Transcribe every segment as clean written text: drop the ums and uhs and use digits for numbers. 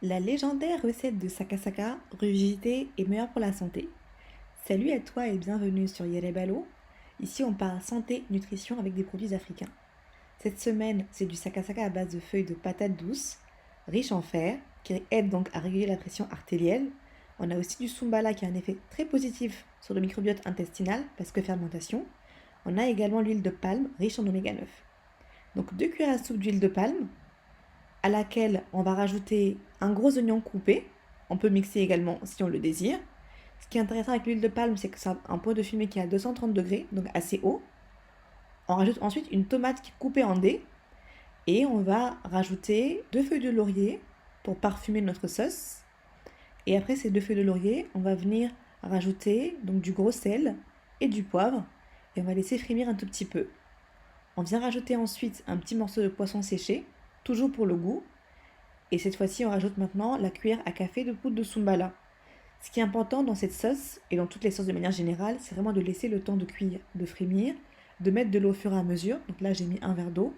La légendaire recette de sakasaka, revisitée et meilleure pour la santé. Salut à toi et bienvenue sur Yerebalo. Ici on parle santé, nutrition avec des produits africains. Cette semaine, c'est du sakasaka à base de feuilles de patates douces, riches en fer, qui aide donc à réguler la pression artérielle. On a aussi du sumbala qui a un effet très positif sur le microbiote intestinal parce que fermentation. On a également l'huile de palme riche en oméga 9. Donc 2 cuillères à soupe d'huile de palme, à laquelle on va rajouter un gros oignon coupé. On peut mixer également si on le désire. Ce qui est intéressant avec l'huile de palme, c'est que c'est un pot de fumée qui est à 230 degrés, donc assez haut. On rajoute ensuite une tomate qui est coupée en dés et on va rajouter 2 feuilles de laurier pour parfumer notre sauce. Et après ces 2 feuilles de laurier, on va venir rajouter donc du gros sel et du poivre et on va laisser frémir un tout petit peu. On vient rajouter ensuite un petit morceau de poisson séché, toujours pour le goût. Et cette fois-ci, on rajoute maintenant la cuillère à café de poudre de sumbala. Ce qui est important dans cette sauce, et dans toutes les sauces de manière générale, c'est vraiment de laisser le temps de cuire, de frémir, de mettre de l'eau au fur et à mesure. Donc là, j'ai mis un verre d'eau.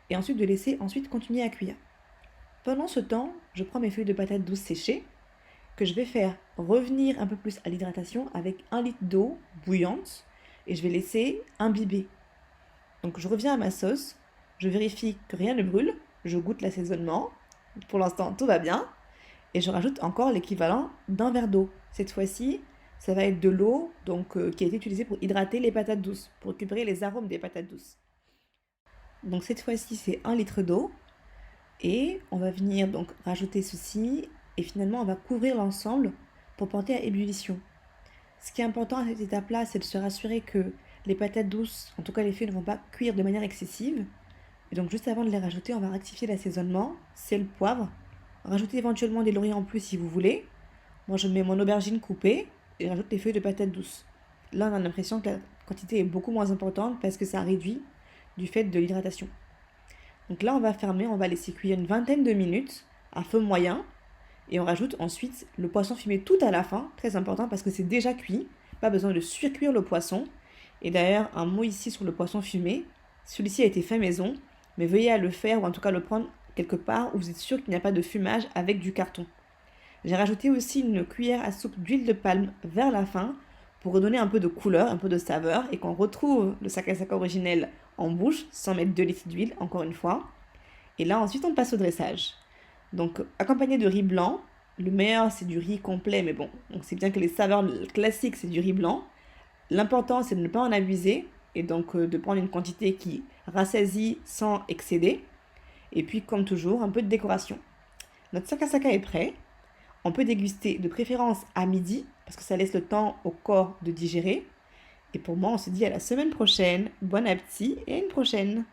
Et ensuite de laisser continuer à cuire. Pendant ce temps, je prends mes feuilles de patates douces séchées, que je vais faire revenir un peu plus à l'hydratation avec 1 litre d'eau bouillante. Et je vais laisser imbiber. Donc je reviens à ma sauce, je vérifie que rien ne brûle, je goûte l'assaisonnement, pour l'instant tout va bien, et je rajoute encore l'équivalent d'un verre d'eau. Cette fois-ci, ça va être de l'eau qui a été utilisée pour hydrater les patates douces, pour récupérer les arômes des patates douces. Donc cette fois-ci, c'est 1 litre d'eau, et on va venir donc rajouter ceci, et finalement on va couvrir l'ensemble pour porter à ébullition. Ce qui est important à cette étape-là, c'est de se rassurer que les patates douces, en tout cas les feuilles, ne vont pas cuire de manière excessive. Et donc juste avant de les rajouter, on va rectifier l'assaisonnement, sel, poivre. Rajouter éventuellement des lauriers en plus si vous voulez. Moi je mets mon aubergine coupée et je rajoute les feuilles de patates douces. Là on a l'impression que la quantité est beaucoup moins importante parce que ça réduit du fait de l'hydratation. Donc là on va fermer, on va laisser cuire une vingtaine de minutes à feu moyen. Et on rajoute ensuite le poisson fumé tout à la fin, très important parce que c'est déjà cuit, pas besoin de surcuire le poisson. Et d'ailleurs, un mot ici sur le poisson fumé, celui-ci a été fait maison, mais veuillez à le faire ou en tout cas le prendre quelque part où vous êtes sûr qu'il n'y a pas de fumage avec du carton. J'ai rajouté aussi une cuillère à soupe d'huile de palme vers la fin pour redonner un peu de couleur, un peu de saveur et qu'on retrouve le sakasaka originel en bouche sans mettre 2 litres d'huile, encore une fois. Et là, ensuite, on passe au dressage. Donc, accompagné de riz blanc, le meilleur c'est du riz complet, mais bon, on sait bien que les saveurs classiques c'est du riz blanc. L'important c'est de ne pas en abuser et donc de prendre une quantité qui rassasie sans excéder. Et puis, comme toujours, un peu de décoration. Notre sakasaka est prêt. On peut déguster de préférence à midi parce que ça laisse le temps au corps de digérer. Et pour moi, on se dit à la semaine prochaine. Bon appétit et à une prochaine!